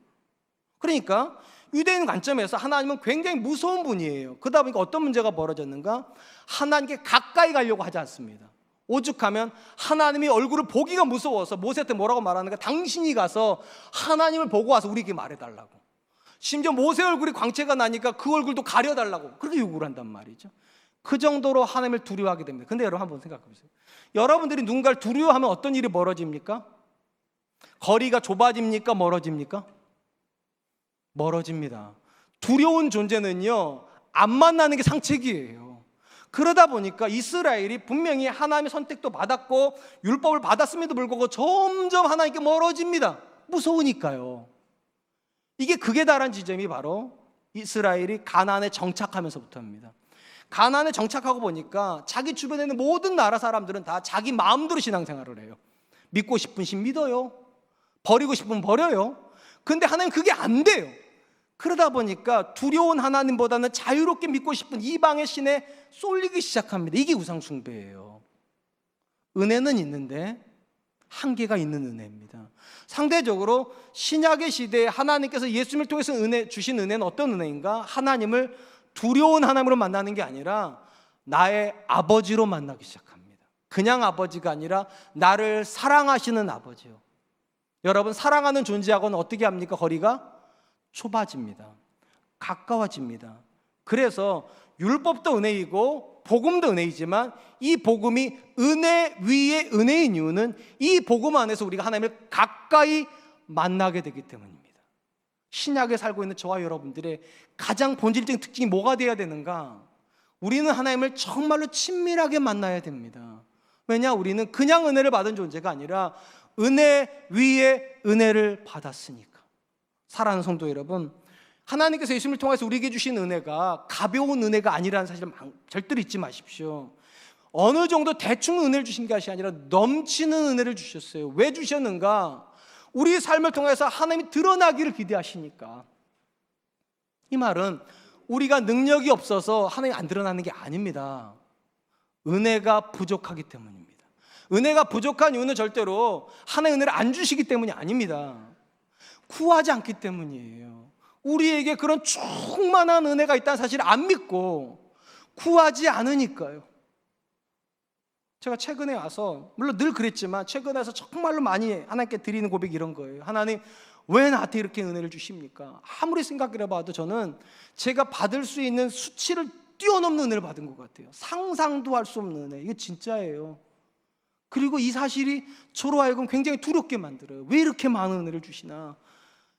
그러니까 유대인 관점에서 하나님은 굉장히 무서운 분이에요. 그러다 보니까 어떤 문제가 벌어졌는가? 하나님께 가까이 가려고 하지 않습니다. 오죽하면 하나님이 얼굴을 보기가 무서워서 모세한테 뭐라고 말하는가? 당신이 가서 하나님을 보고 와서 우리에게 말해달라고. 심지어 모세 얼굴이 광채가 나니까 그 얼굴도 가려달라고 그렇게 요구를 한단 말이죠. 그 정도로 하나님을 두려워하게 됩니다. 근데 여러분 한번 생각해 보세요. 여러분들이 누군가를 두려워하면 어떤 일이 벌어집니까? 거리가 좁아집니까? 멀어집니까? 멀어집니다. 두려운 존재는요, 안 만나는 게 상책이에요. 그러다 보니까 이스라엘이 분명히 하나님의 선택도 받았고 율법을 받았음에도 불구하고 점점 하나님께 멀어집니다. 무서우니까요. 이게 극에 달한 지점이 바로 이스라엘이 가나안에 정착하면서부터입니다. 가나안에 정착하고 보니까 자기 주변에 있는 모든 나라 사람들은 다 자기 마음대로 신앙생활을 해요. 믿고 싶은 신 믿어요. 버리고 싶으면 버려요. 근데 하나님 그게 안 돼요. 그러다 보니까 두려운 하나님보다는 자유롭게 믿고 싶은 이방의 신에 쏠리기 시작합니다. 이게 우상숭배예요. 은혜는 있는데 한계가 있는 은혜입니다. 상대적으로 신약의 시대에 하나님께서 예수님을 통해서 주신 은혜는 어떤 은혜인가? 하나님을 두려운 하나님으로 만나는 게 아니라 나의 아버지로 만나기 시작합니다. 그냥 아버지가 아니라 나를 사랑하시는 아버지요. 여러분, 사랑하는 존재하고는 어떻게 합니까? 거리가 좁아집니다. 가까워집니다. 그래서 율법도 은혜이고 복음도 은혜이지만 이 복음이 은혜 위에 은혜인 이유는 이 복음 안에서 우리가 하나님을 가까이 만나게 되기 때문입니다. 신약에 살고 있는 저와 여러분들의 가장 본질적인 특징이 뭐가 되어야 되는가? 우리는 하나님을 정말로 친밀하게 만나야 됩니다. 왜냐? 우리는 그냥 은혜를 받은 존재가 아니라 은혜 위에 은혜를 받았으니까. 사랑하는 성도 여러분, 하나님께서 예수님을 통해서 우리에게 주신 은혜가 가벼운 은혜가 아니라는 사실을 절대로 잊지 마십시오. 어느 정도 대충 은혜를 주신 것이 아니라 넘치는 은혜를 주셨어요. 왜 주셨는가? 우리 삶을 통해서 하나님이 드러나기를 기대하시니까. 이 말은 우리가 능력이 없어서 하나님이 안 드러나는 게 아닙니다. 은혜가 부족하기 때문입니다. 은혜가 부족한 이유는 절대로 하나님의 은혜를 안 주시기 때문이 아닙니다. 구하지 않기 때문이에요. 우리에게 그런 충만한 은혜가 있다는 사실을 안 믿고 구하지 않으니까요. 제가 최근에 와서, 물론 늘 그랬지만 최근에 와서 정말로 많이 하나님께 드리는 고백이 이런 거예요. 하나님, 왜 나한테 이렇게 은혜를 주십니까? 아무리 생각해봐도 저는 제가 받을 수 있는 수치를 뛰어넘는 은혜를 받은 것 같아요. 상상도 할 수 없는 은혜. 이게 진짜예요. 그리고 이 사실이 저로 하여금 굉장히 두렵게 만들어요. 왜 이렇게 많은 은혜를 주시나?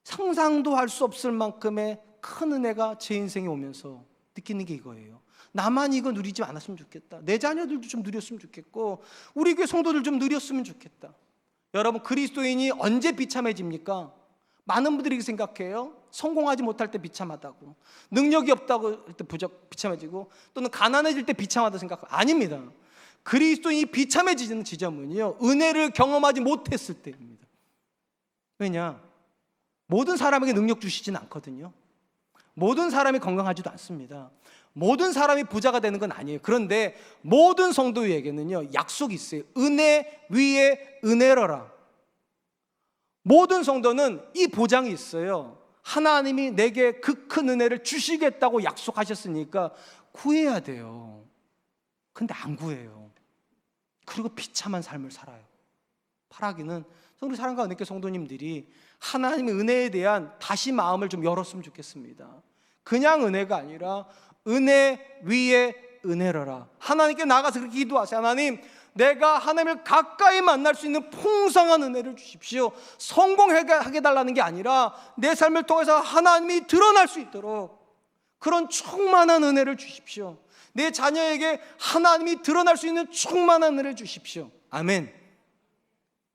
상상도 할 수 없을 만큼의 큰 은혜가 제 인생에 오면서 느끼는 게 이거예요. 나만 이거 누리지 않았으면 좋겠다. 내 자녀들도 좀 누렸으면 좋겠고 우리 교회 성도들 좀 누렸으면 좋겠다. 여러분, 그리스도인이 언제 비참해집니까? 많은 분들이 생각해요. 성공하지 못할 때 비참하다고, 능력이 없다고 할 때 비참해지고, 또는 가난해질 때 비참하다고 생각하고, 아닙니다. 그리스도인이 비참해지는 지점은요, 은혜를 경험하지 못했을 때입니다. 왜냐? 모든 사람에게 능력 주시진 않거든요. 모든 사람이 건강하지도 않습니다. 모든 사람이 부자가 되는 건 아니에요. 그런데 모든 성도에게는요, 약속이 있어요. 은혜 위에 은혜로라. 모든 성도는 이 보장이 있어요. 하나님이 내게 그 큰 은혜를 주시겠다고 약속하셨으니까 구해야 돼요. 근데 안 구해요. 그리고 비참한 삶을 살아요. 바라기는 우리 사랑과 은혜교 성도님들이 하나님의 은혜에 대한 다시 마음을 좀 열었으면 좋겠습니다. 그냥 은혜가 아니라 은혜 위에 은혜로라. 하나님께 나가서 그렇게 기도하세요. 하나님, 내가 하나님을 가까이 만날 수 있는 풍성한 은혜를 주십시오. 성공하게 달라는 게 아니라 내 삶을 통해서 하나님이 드러날 수 있도록 그런 충만한 은혜를 주십시오. 내 자녀에게 하나님이 드러날 수 있는 충만한 은혜를 주십시오. 아멘.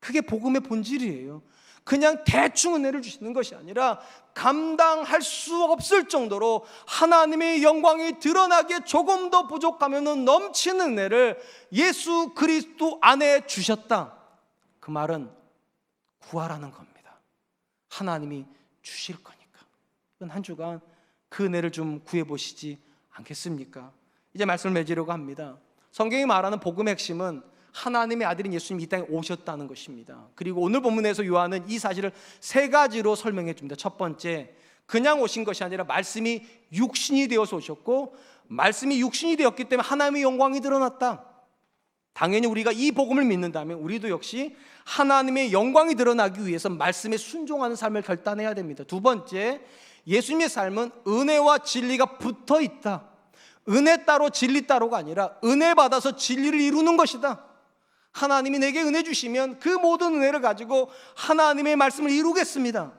그게 복음의 본질이에요. 그냥 대충 은혜를 주시는 것이 아니라 감당할 수 없을 정도로 하나님의 영광이 드러나게 조금 더 부족하면 넘치는 은혜를 예수 그리스도 안에 주셨다. 그 말은 구하라는 겁니다. 하나님이 주실 거니까. 이번 한 주간 그 은혜를 좀 구해보시지 않겠습니까? 이제 말씀을 맺으려고 합니다. 성경이 말하는 복음의 핵심은 하나님의 아들인 예수님이 이 땅에 오셨다는 것입니다. 그리고 오늘 본문에서 요한은 이 사실을 세 가지로 설명해 줍니다. 첫 번째, 그냥 오신 것이 아니라 말씀이 육신이 되어서 오셨고, 말씀이 육신이 되었기 때문에 하나님의 영광이 드러났다. 당연히 우리가 이 복음을 믿는다면 우리도 역시 하나님의 영광이 드러나기 위해서 말씀에 순종하는 삶을 결단해야 됩니다. 두 번째, 예수님의 삶은 은혜와 진리가 붙어 있다. 은혜 따로 진리 따로가 아니라 은혜 받아서 진리를 이루는 것이다. 하나님이 내게 은혜 주시면 그 모든 은혜를 가지고 하나님의 말씀을 이루겠습니다.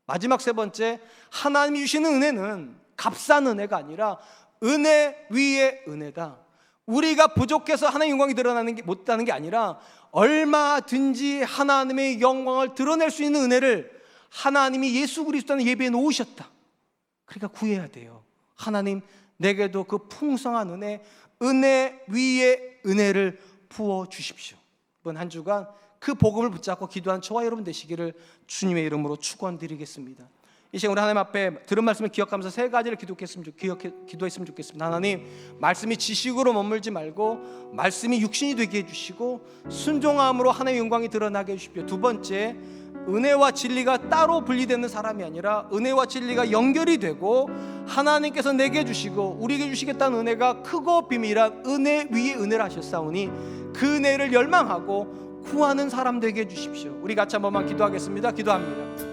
마지막 세 번째, 하나님이 주시는 은혜는 값싼 은혜가 아니라 은혜 위에 은혜다. 우리가 부족해서 하나님의 영광이 드러나는 게 못하는 게 아니라 얼마든지 하나님의 영광을 드러낼 수 있는 은혜를 하나님이 예수 그리스도 안에 예비해 놓으셨다. 그러니까 구해야 돼요. 하나님, 내게도 그 풍성한 은혜 위에 은혜를 부어 주십시오. 이번 한 주간 그 복음을 붙잡고 기도한 저와 여러분 되시기를 주님의 이름으로 축원드리겠습니다. 이 시간 우리 하나님 앞에 들은 말씀을 기억하면서 세 가지를 기도했으면 좋겠습니다. 하나님, 말씀이 지식으로 머물지 말고 말씀이 육신이 되게 해주시고 순종함으로 하나님의 영광이 드러나게 해주십시오. 두 번째, 은혜와 진리가 따로 분리되는 사람이 아니라 은혜와 진리가 연결이 되고 하나님께서 내게 주시고 우리에게 주시겠다는 은혜가 크고 비밀한 은혜 위에 은혜를 하셨사오니 그 은혜를 열망하고 구하는 사람 되게 해주십시오. 우리 같이 한 번만 기도하겠습니다. 기도합니다.